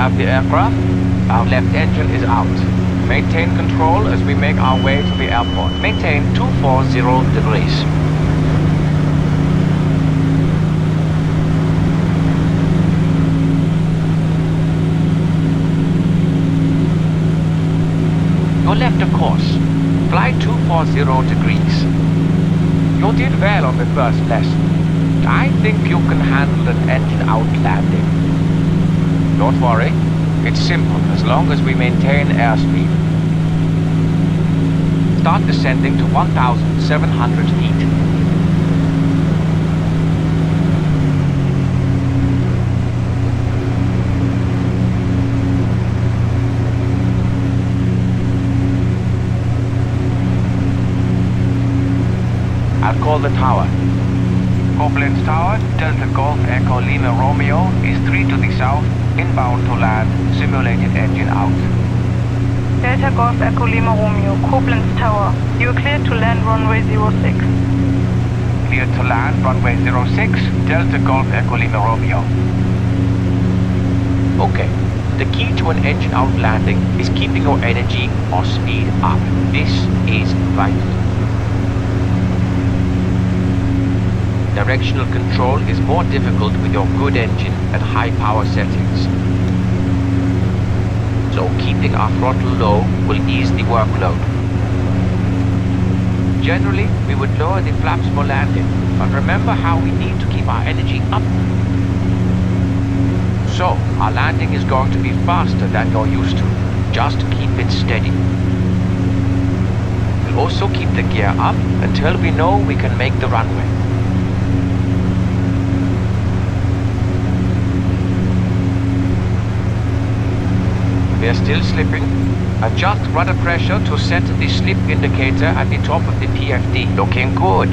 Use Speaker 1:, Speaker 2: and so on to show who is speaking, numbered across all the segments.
Speaker 1: have the aircraft. Our left engine is out. Maintain control as we make our way to the airport. Maintain 240 degrees. You're left of course. Fly 240 degrees. You did well on the first lesson. I think you can handle an engine-out landing. Don't worry. It's simple as long as we maintain airspeed. Start descending to 1,700 feet. I'll call the tower. Koblenz Tower, Delta Golf Echo Lima Romeo is 3 to the south, inbound to land, simulated engine out.
Speaker 2: Delta Golf Echo Lima Romeo, Koblenz Tower. You are cleared to land runway 06.
Speaker 1: Cleared to land runway 06, Delta Golf Echo Lima Romeo. Okay, the key to an engine-out landing is keeping your energy or speed up. This is vital. Directional control is more difficult with your good engine at high power settings. So keeping our throttle low will ease the workload. Generally, we would lower the flaps for landing, but remember how we need to keep our energy up. So, our landing is going to be faster than you're used to. Just keep it steady. We'll also keep the gear up until we know we can make the runway. We are still slipping. Adjust rudder pressure to set the slip indicator at the top of the PFD. Looking good.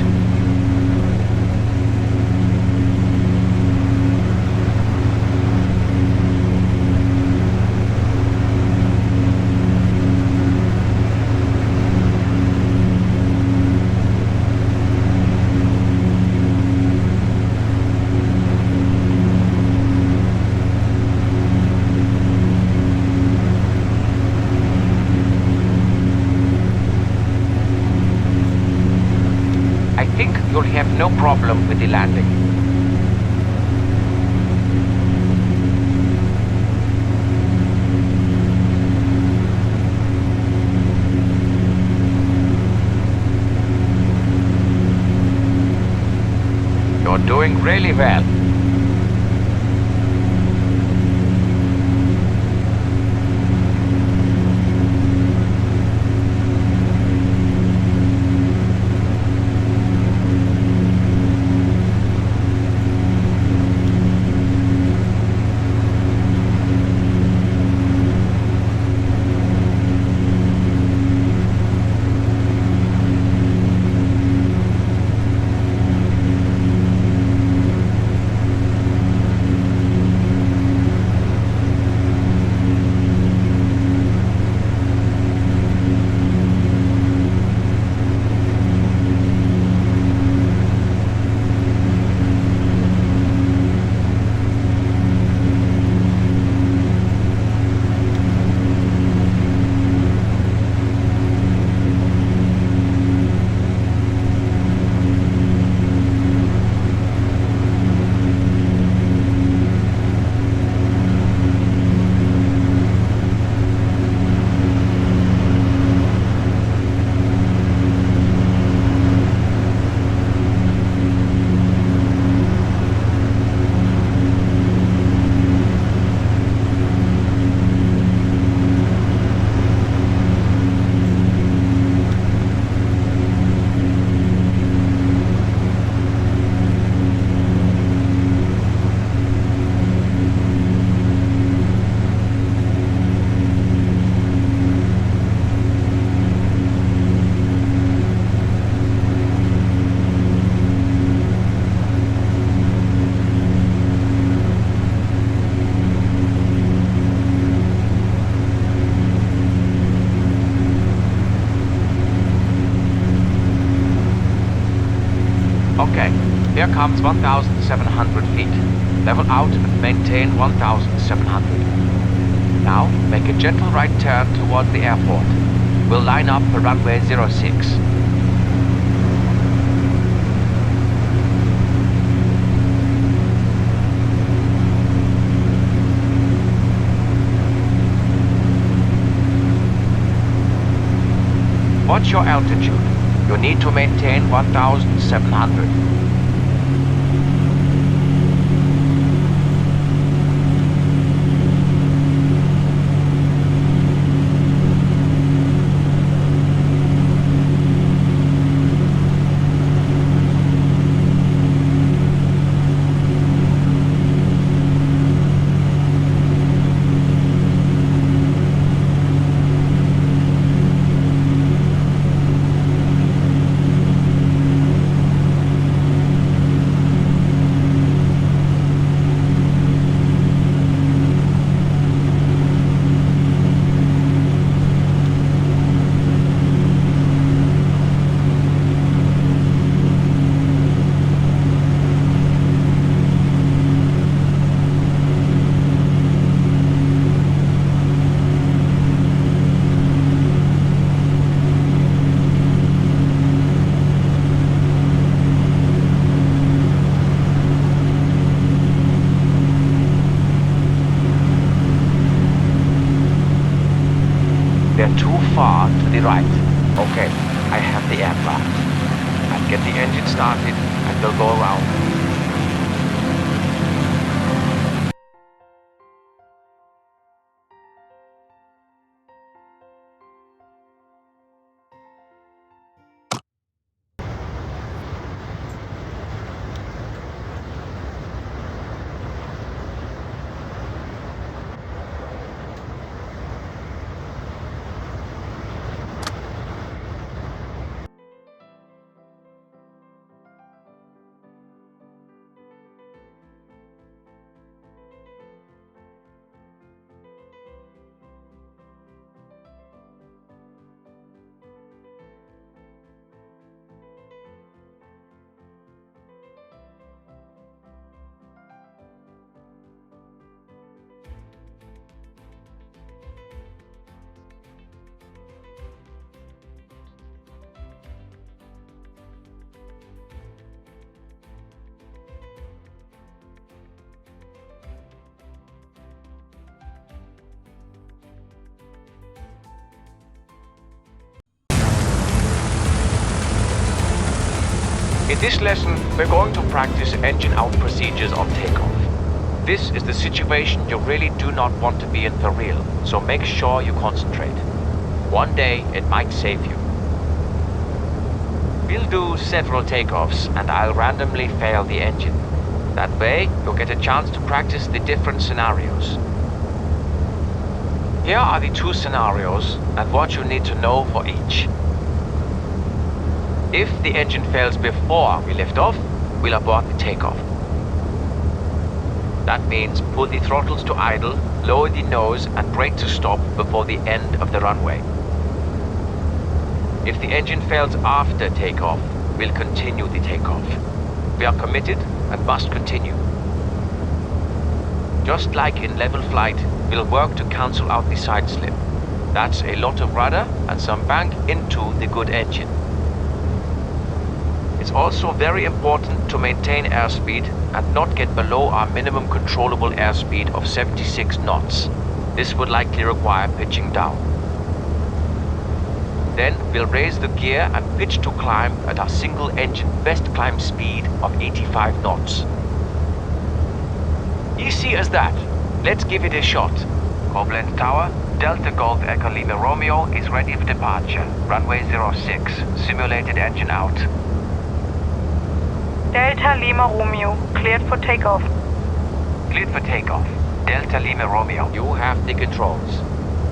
Speaker 1: You'll have no problem with the landing. You're doing really well. Okay, here comes 1,700 feet. Level out and maintain 1,700. Now, make a gentle right turn towards the airport. We'll line up for runway 06. What's your altitude? You need to maintain 1,700. They're too far to the right. Okay, I have the aircraft. I'll get the engine started and we'll go around. In this lesson, we're going to practice engine out procedures on takeoff. This is the situation you really do not want to be in for real, so make sure you concentrate. One day, it might save you. We'll do several takeoffs and I'll randomly fail the engine. That way, you'll get a chance to practice the different scenarios. Here are the two scenarios and what you need to know for each. If the engine fails before we lift off, we'll abort the takeoff. That means pull the throttles to idle, lower the nose and brake to stop before the end of the runway. If the engine fails after takeoff, we'll continue the takeoff. We are committed and must continue. Just like in level flight, we'll work to cancel out the side slip. That's a lot of rudder and some bank into the good engine. It's also very important to maintain airspeed and not get below our minimum controllable airspeed of 76 knots. This would likely require pitching down. Then we'll raise the gear and pitch to climb at our single engine best climb speed of 85 knots. Easy as that. Let's give it a shot. Koblenz Tower, Delta Golf Echo Lima Romeo is ready for departure. Runway 06, simulated engine out.
Speaker 2: Delta Lima Romeo, cleared for takeoff.
Speaker 1: Cleared for takeoff. Delta Lima Romeo. You have the controls.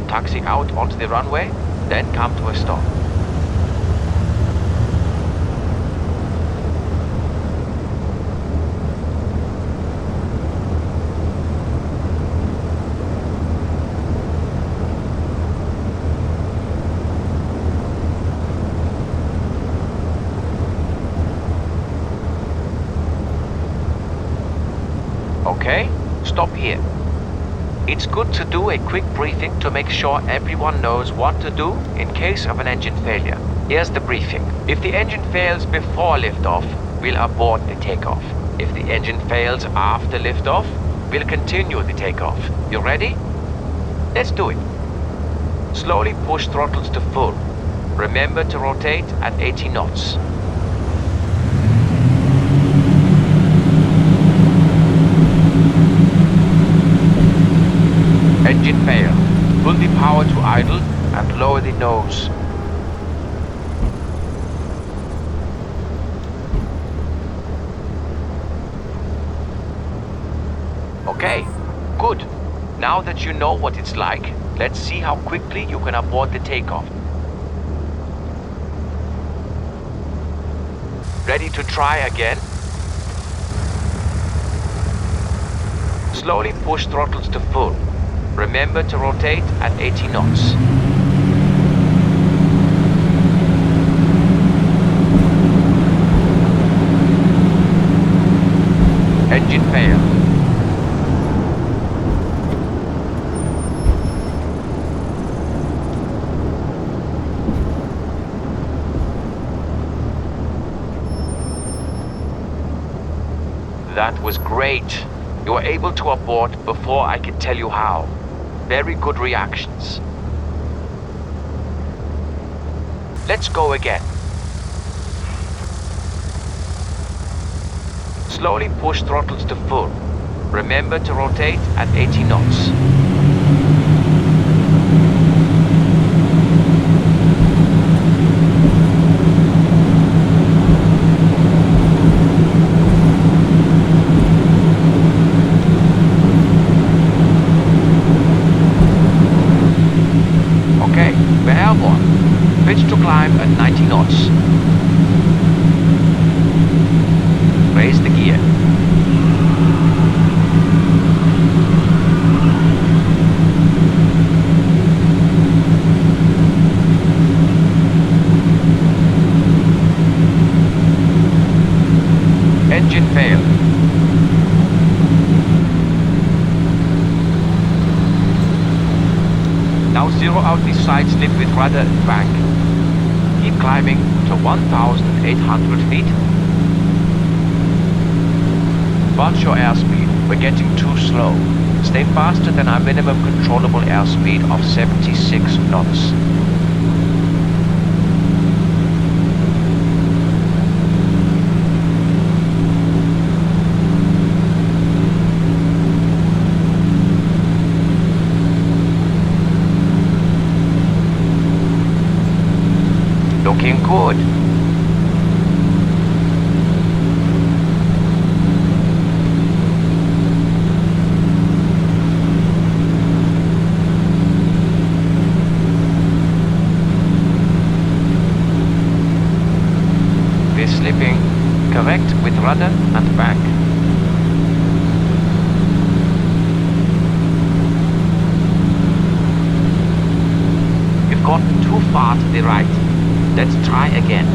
Speaker 1: Taxi out onto the runway, then come to a stop. Okay, stop here. It's good to do a quick briefing to make sure everyone knows what to do in case of an engine failure. Here's the briefing. If the engine fails before liftoff, we'll abort the takeoff. If the engine fails after liftoff, we'll continue the takeoff. You ready? Let's do it. Slowly push throttles to full. Remember to rotate at 80 knots. Engine fail. Pull the power to idle and lower the nose. Okay, good. Now that you know what it's like, let's see how quickly you can abort the takeoff. Ready to try again? Slowly push throttles to full. Remember to rotate at 80 knots. Engine fail. That was great. You were able to abort before I could tell you how. Very good reactions. Let's go again. Slowly push throttles to full. Remember to rotate at 80 knots. Okay, we're airborne. Pitch to climb at 90 knots. Raise the gear. Engine failed. Now zero out the side slip with rudder and bank. Keep climbing to 1,800 feet. Watch your airspeed. We're getting too slow. Stay faster than our minimum controllable airspeed of 76 knots. Looking good. We're slipping correct with rudder and bank. You've gotten too far to the right. Let's try again.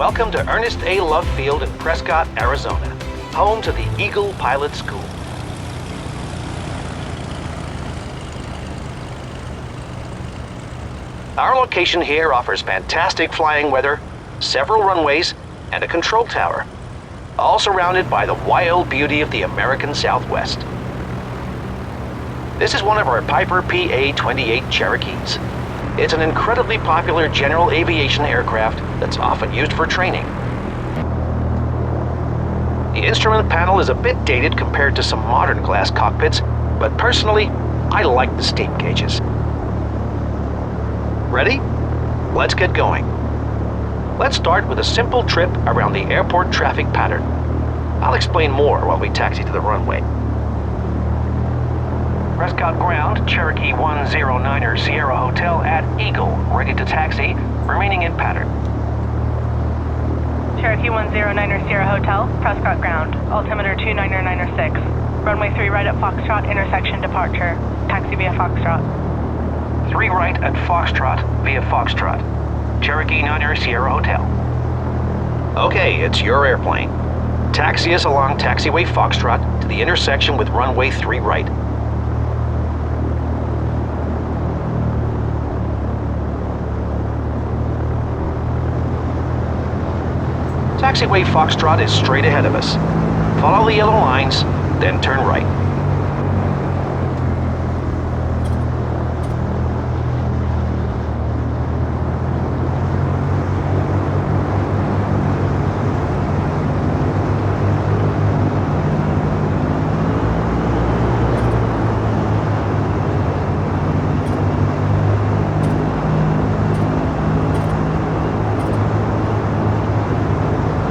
Speaker 3: Welcome to Ernest A. Love Field in Prescott, Arizona, home to the Eagle Pilot School. Our location here offers fantastic flying weather, several runways, and a control tower, all surrounded by the wild beauty of the American Southwest. This is one of our Piper PA-28 Cherokees. It's an incredibly popular general aviation aircraft that's often used for training. The instrument panel is a bit dated compared to some modern glass cockpits, but personally, I like the steam gauges. Ready? Let's get going. Let's start with a simple trip around the airport traffic pattern. I'll explain more while we taxi to the runway. Prescott ground, Cherokee 109er Sierra Hotel at Eagle, ready to taxi, remaining in pattern.
Speaker 2: Cherokee 109er Sierra Hotel, Prescott ground, altimeter 29906. Runway 3 right at Foxtrot, intersection departure. Taxi via Foxtrot.
Speaker 3: 3 right at Foxtrot via Foxtrot. Cherokee 9er Sierra Hotel. Okay, it's your airplane. Taxi us along taxiway Foxtrot to the intersection with runway 3 right. Taxiway Foxtrot is straight ahead of us. Follow the yellow lines, then turn right.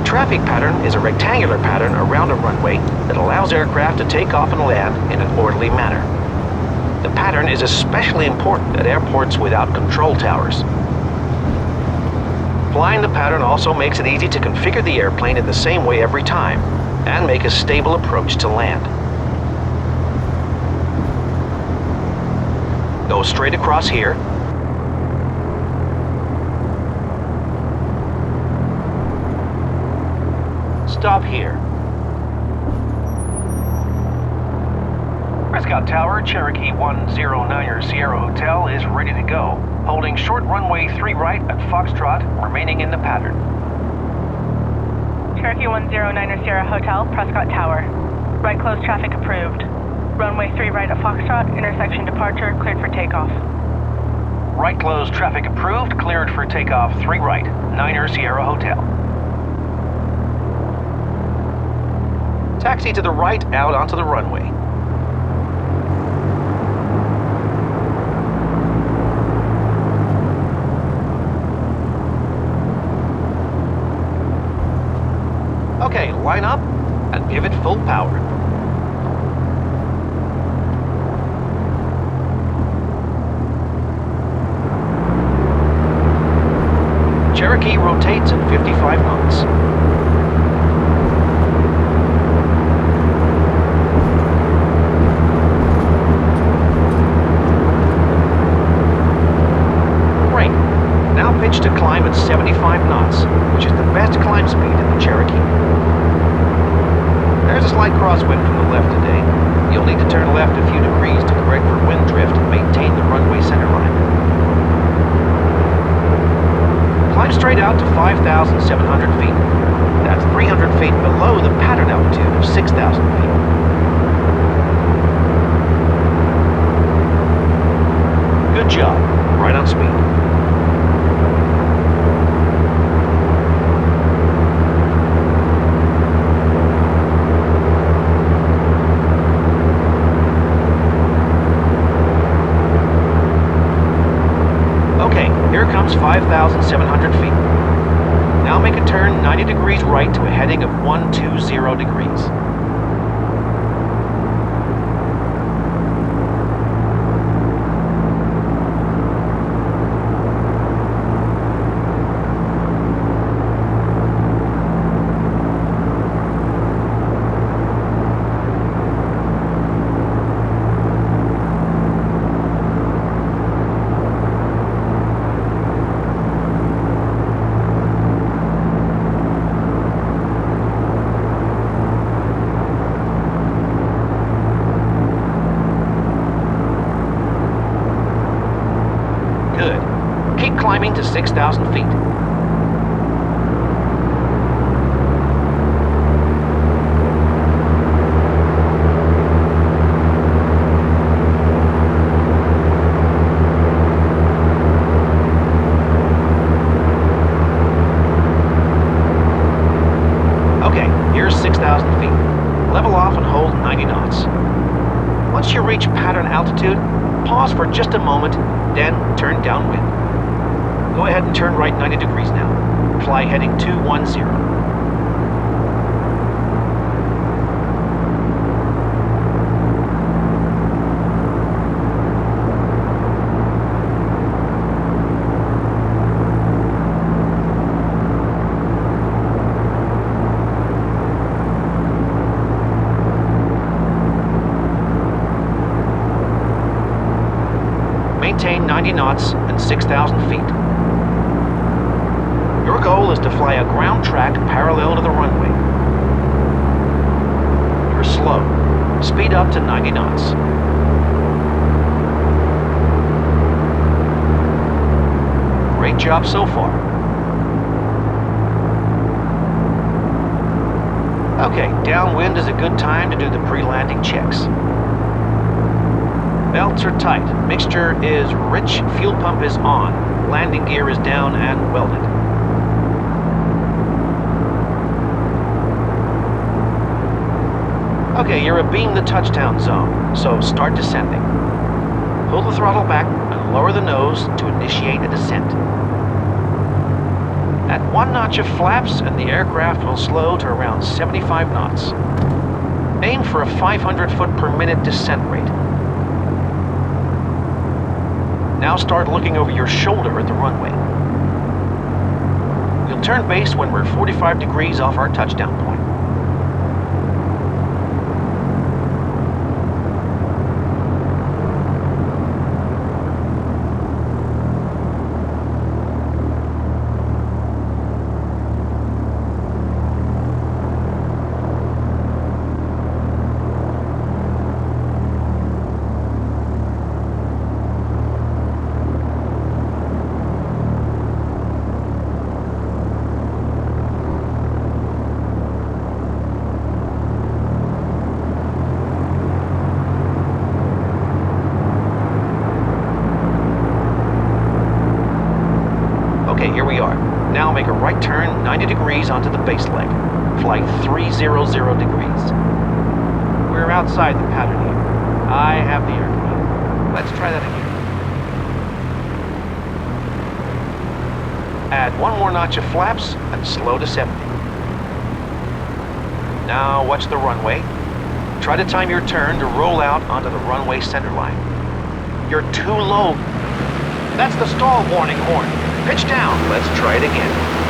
Speaker 3: Traffic pattern is a rectangular pattern around a runway that allows aircraft to take off and land in an orderly manner. The pattern is especially important at airports without control towers. Flying the pattern also makes it easy to configure the airplane in the same way every time and make a stable approach to land. Go straight across here. Stop here. Prescott Tower, Cherokee 109er Sierra Hotel is ready to go. Holding short runway 3 right at Foxtrot, remaining in the pattern.
Speaker 2: Cherokee 109er Sierra Hotel, Prescott Tower. Right close traffic approved. Runway 3 right at Foxtrot, intersection departure, cleared for takeoff.
Speaker 3: Right close traffic approved, cleared for takeoff 3 right, 9er Sierra Hotel. Taxi to the right out onto the runway. Okay, line up and give it full power. Cherokee rotates at 55 knots. Pitch to climb at 75 knots, which is the best climb speed in the Cherokee. There's a slight crosswind from the left today. You'll need to turn left a few degrees to correct for wind drift and maintain the runway center line. Climb straight out to 5,700 feet. That's 300 feet below the pattern altitude of 6,000 feet. Good job. Right on speed. Here comes 5,700 feet. Now make a turn 90 degrees right to a heading of 120 degrees. maintain to 6,000 feet. Okay, here's 6,000 feet. Level off and hold 90 knots. Once you reach pattern altitude, pause for just a moment, then turn downwind. Go ahead and turn right 90 degrees now. Fly heading 210. Maintain 90 knots and 6,000 feet. Your goal is to fly a ground track parallel to the runway. You're slow. Speed up to 90 knots. Great job so far. Okay, downwind is a good time to do the pre-landing checks. Belts are tight, mixture is rich, fuel pump is on, landing gear is down and welded. Okay, you're abeam the touchdown zone, so start descending. Pull the throttle back and lower the nose to initiate a descent. Add 1 notch of flaps and the aircraft will slow to around 75 knots. Aim for a 500 foot per minute descent rate. Now start looking over your shoulder at the runway. We'll turn base when we're 45 degrees off our touchdown point. Okay, here we are. Now make a right turn 90 degrees onto the base leg. Flight 300 degrees. We're outside the pattern here. I have the airplane. Let's try that again. Add 1 more notch of flaps and slow to 70. Now watch the runway. Try to time your turn to roll out onto the runway center line. You're too low. That's the stall warning horn. Pitch down. Let's try it again.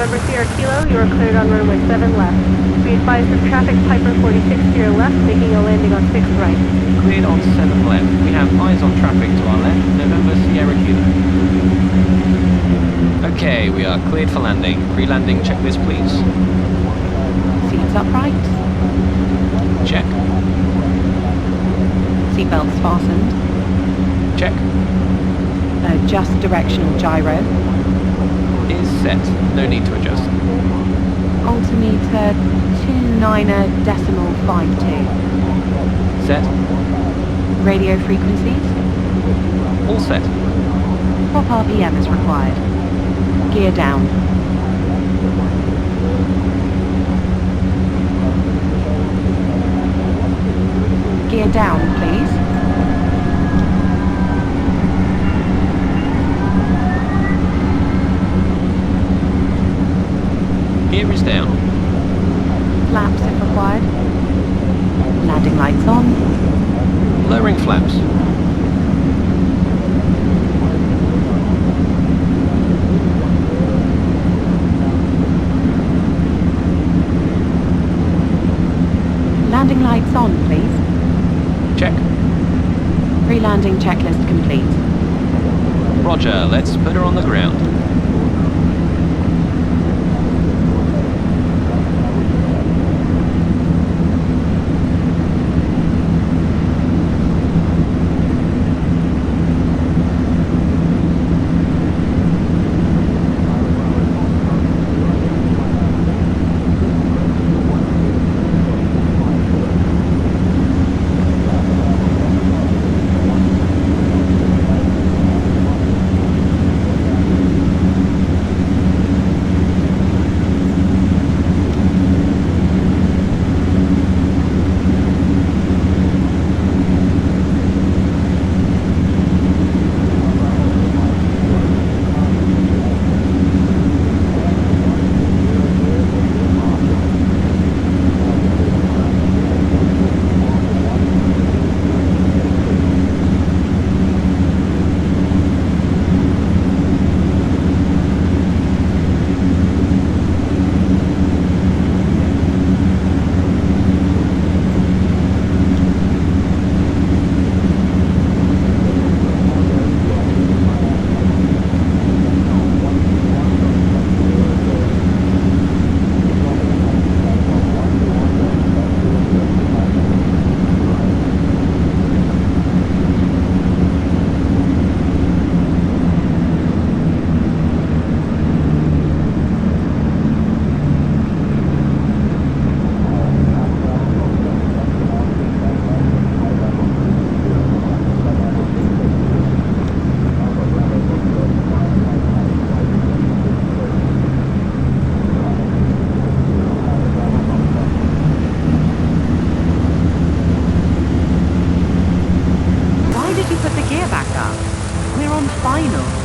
Speaker 2: November Sierra Kilo, you are cleared on runway 7 left. Be advised of traffic Piper 46 to your left, making a landing on 6 right.
Speaker 1: Cleared on 7 left. We have eyes on traffic to our left, November Sierra Kilo. Okay, we are cleared for landing. Pre-landing checklist, please.
Speaker 4: Seats upright.
Speaker 1: Check.
Speaker 4: Seatbelts fastened.
Speaker 1: Check.
Speaker 4: Adjust directional gyro.
Speaker 1: Is set. No need to adjust.
Speaker 4: Altimeter 29.52.
Speaker 1: Set.
Speaker 4: Radio frequencies.
Speaker 1: All set.
Speaker 4: Pop RPM is required. Gear down. Gear down, please.
Speaker 1: Gear is down.
Speaker 4: Flaps if required. Landing lights on.
Speaker 1: Lowering flaps.
Speaker 4: Landing lights on, please.
Speaker 1: Check.
Speaker 4: Pre-landing checklist complete.
Speaker 1: Roger, let's put her on the ground.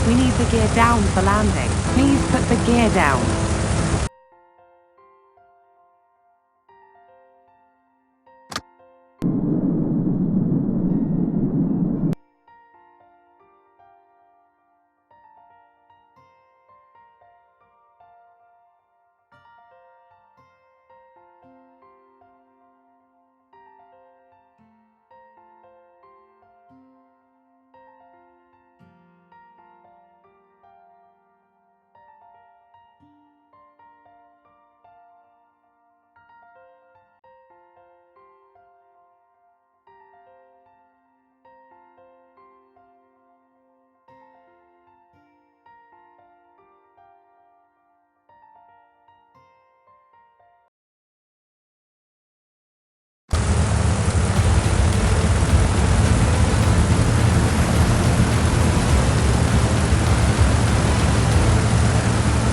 Speaker 4: We need the gear down for landing. Please put the gear down.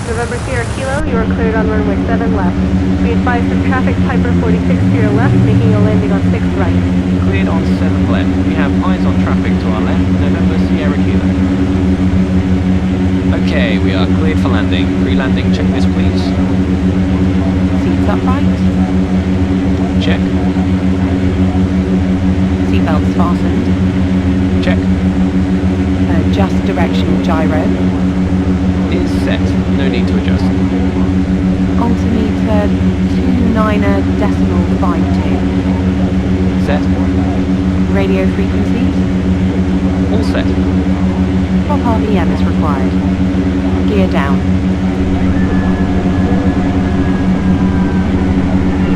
Speaker 2: November Sierra Kilo, you are cleared on runway 7 left. Be advised of traffic Piper 46 to your left, making a landing on 6 right.
Speaker 1: Cleared on 7 left. We have eyes on traffic to our left, November Sierra Kilo. Okay, we are cleared for landing. Pre-landing checklist, please.
Speaker 4: Seats upright.
Speaker 1: Check.
Speaker 4: Seatbelts fastened.
Speaker 1: Check.
Speaker 4: Adjust directional gyro.
Speaker 1: Is set. No need to adjust.
Speaker 4: altimeter 29.52.
Speaker 5: Set.
Speaker 4: Radio frequencies.
Speaker 5: All set.
Speaker 4: Top RPM is required. Gear down.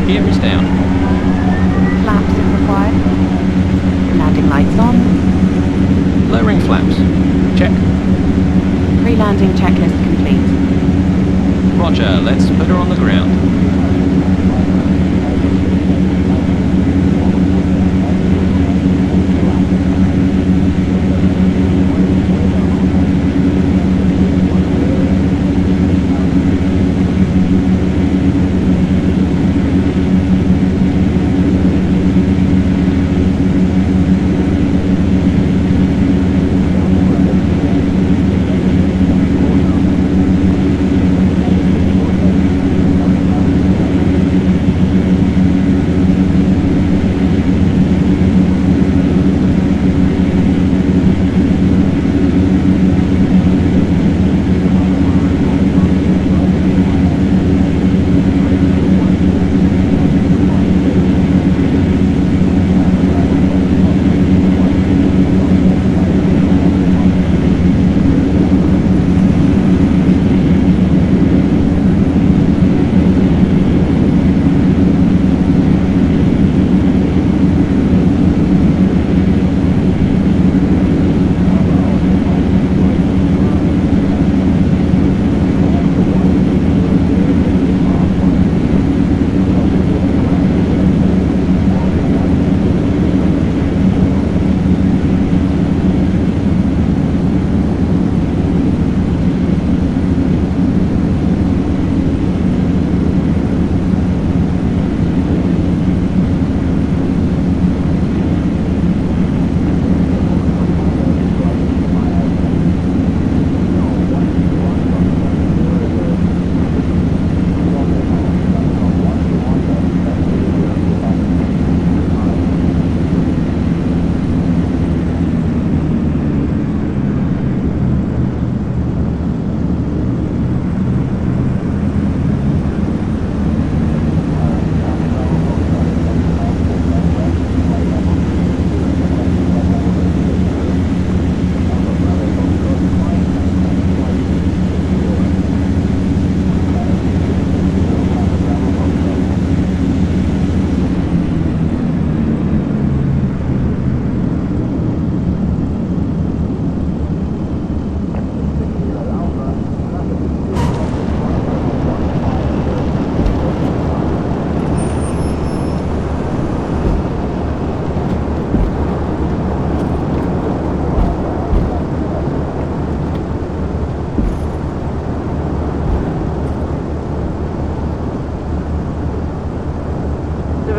Speaker 5: Gear is down.
Speaker 4: Flaps if required. Landing lights on.
Speaker 5: Lowering flaps. Check.
Speaker 4: Pre-landing checklist complete.
Speaker 5: Roger, let's put her on the ground.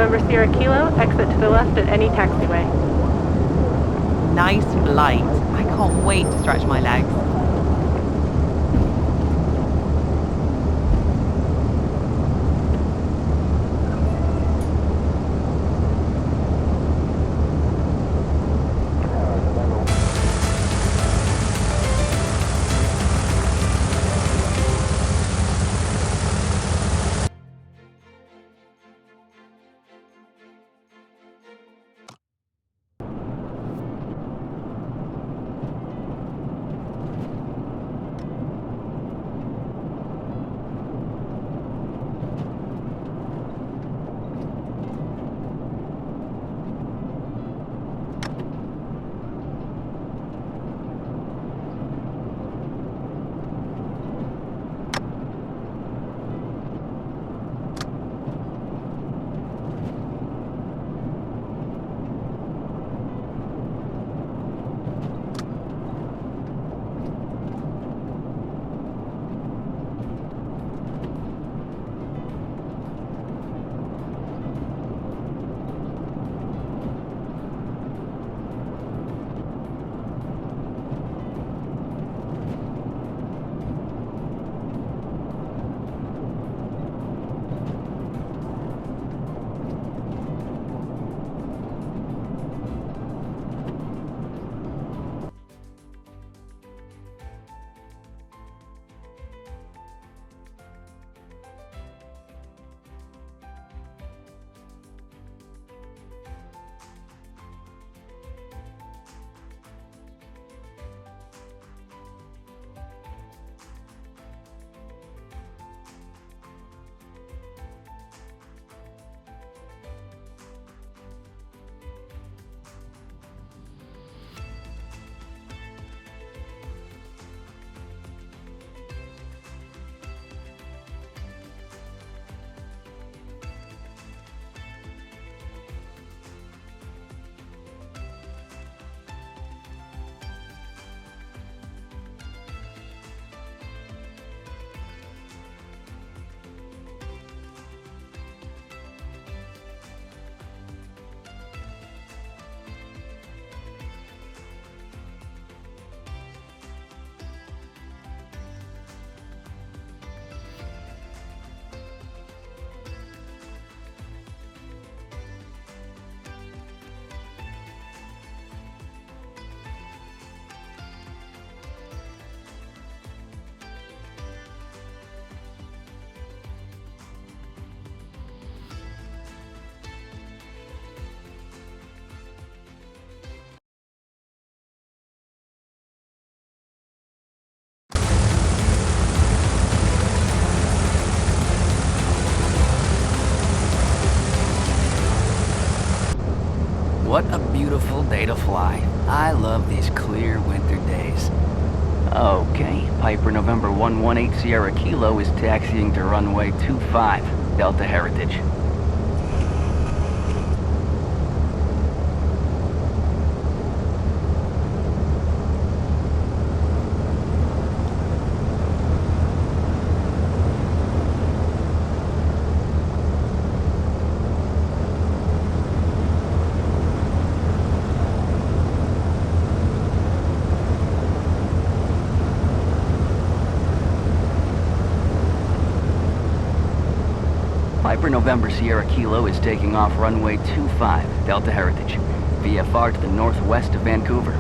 Speaker 2: November Sierra Kilo, exit to the left at any taxiway.
Speaker 4: Nice flight. I can't wait to stretch my legs.
Speaker 6: day to fly. I love these clear winter days. Okay, Piper November 118 Sierra Kilo is taxiing to runway 25, Delta Heritage. Piper November Sierra Kilo is taking off runway 25, Delta Heritage, VFR to the northwest of Vancouver.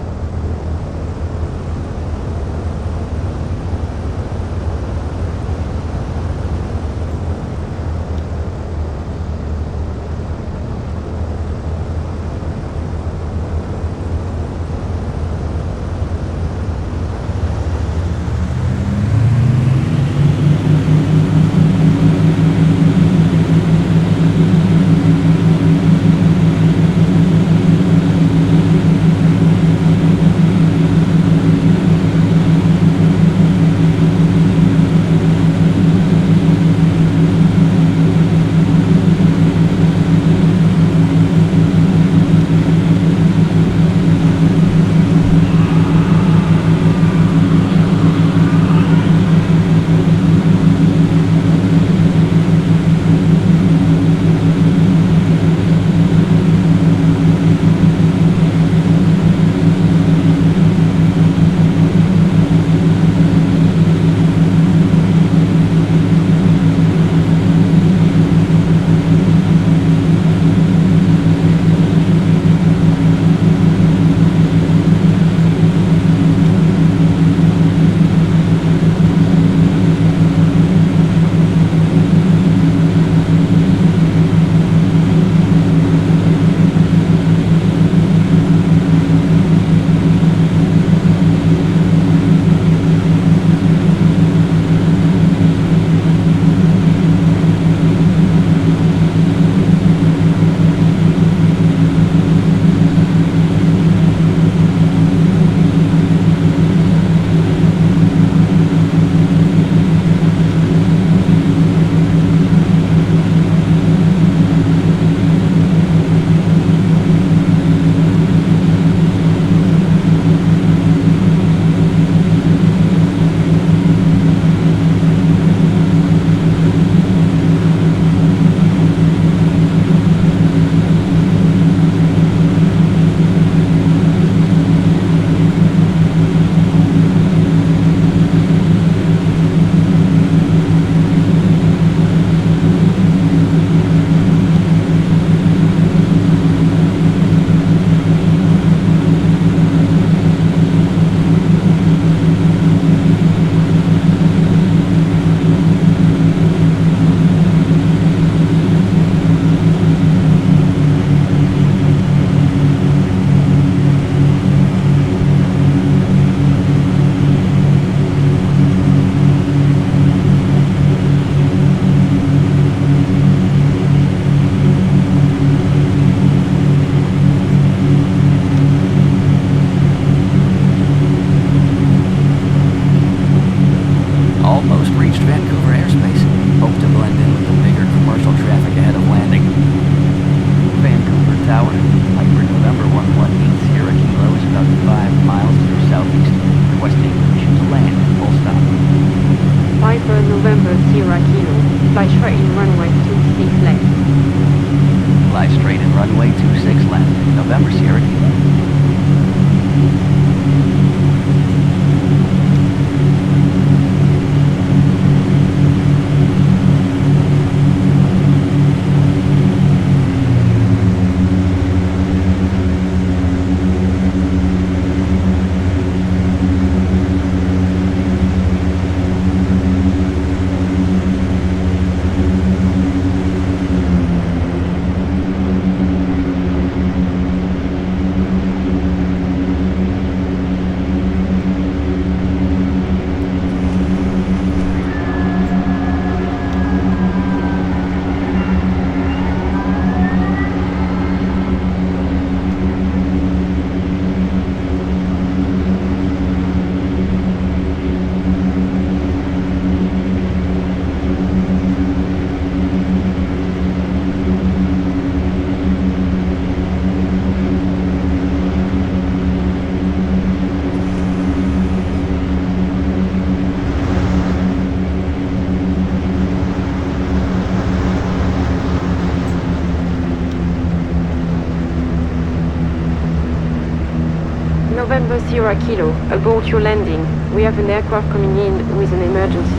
Speaker 7: November Sierra Kilo, abort your landing. We have an aircraft coming in with an emergency.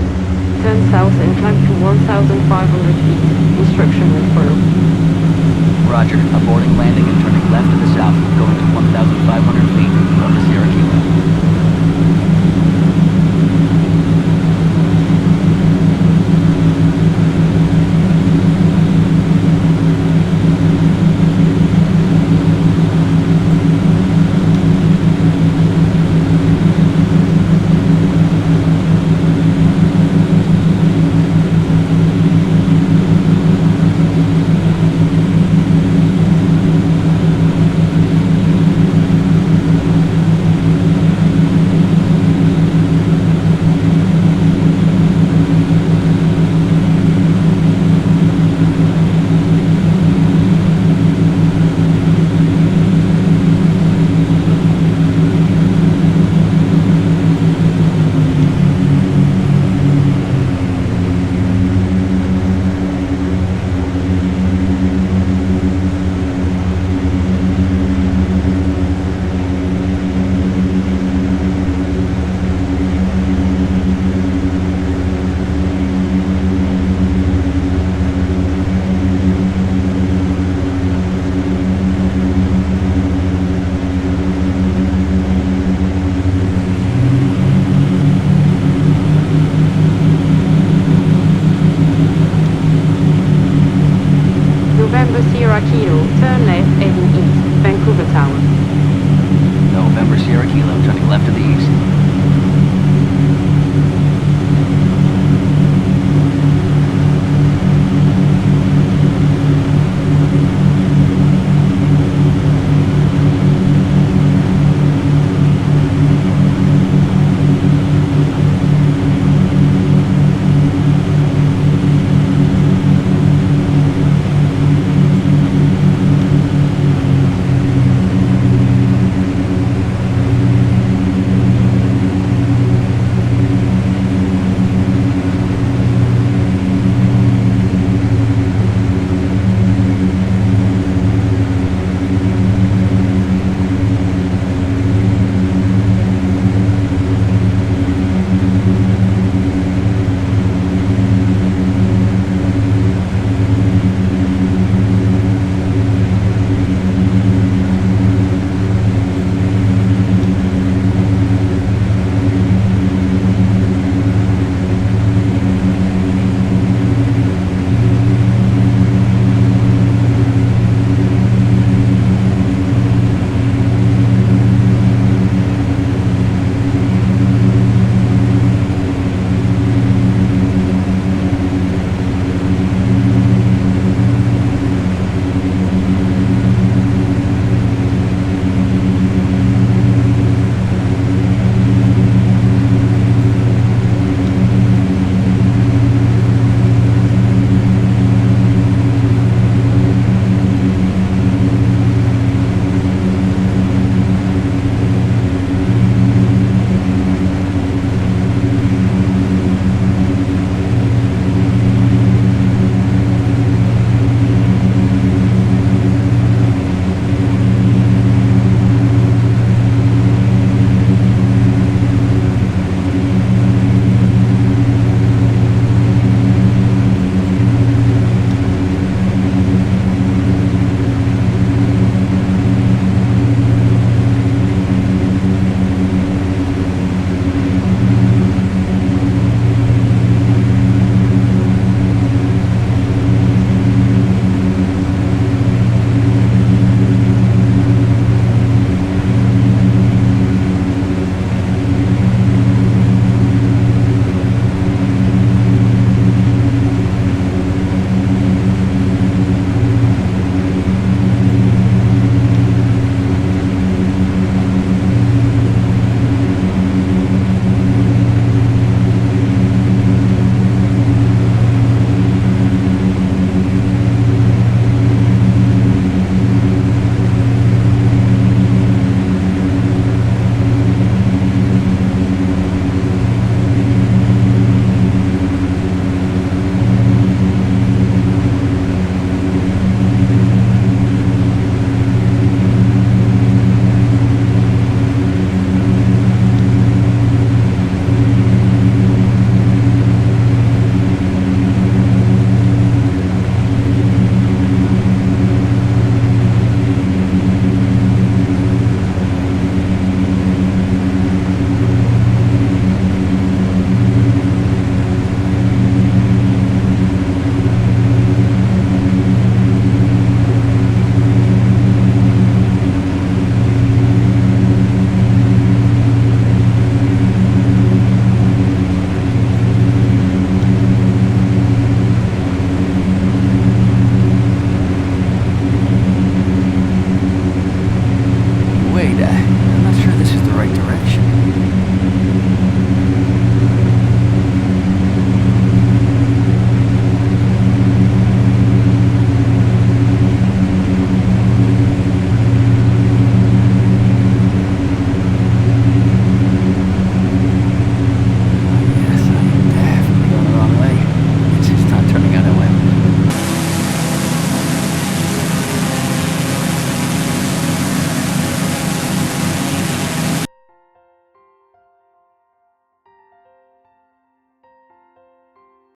Speaker 7: Turn south and climb to 1,500 feet. Instruction will follow.
Speaker 6: Roger. Aborting landing and turning left to the south, going to 1,500 feet, November Sierra Kilo.
Speaker 7: November Sierra Kilo, turn left heading east, Vancouver Tower.
Speaker 6: November Sierra Kilo, turning left to the east.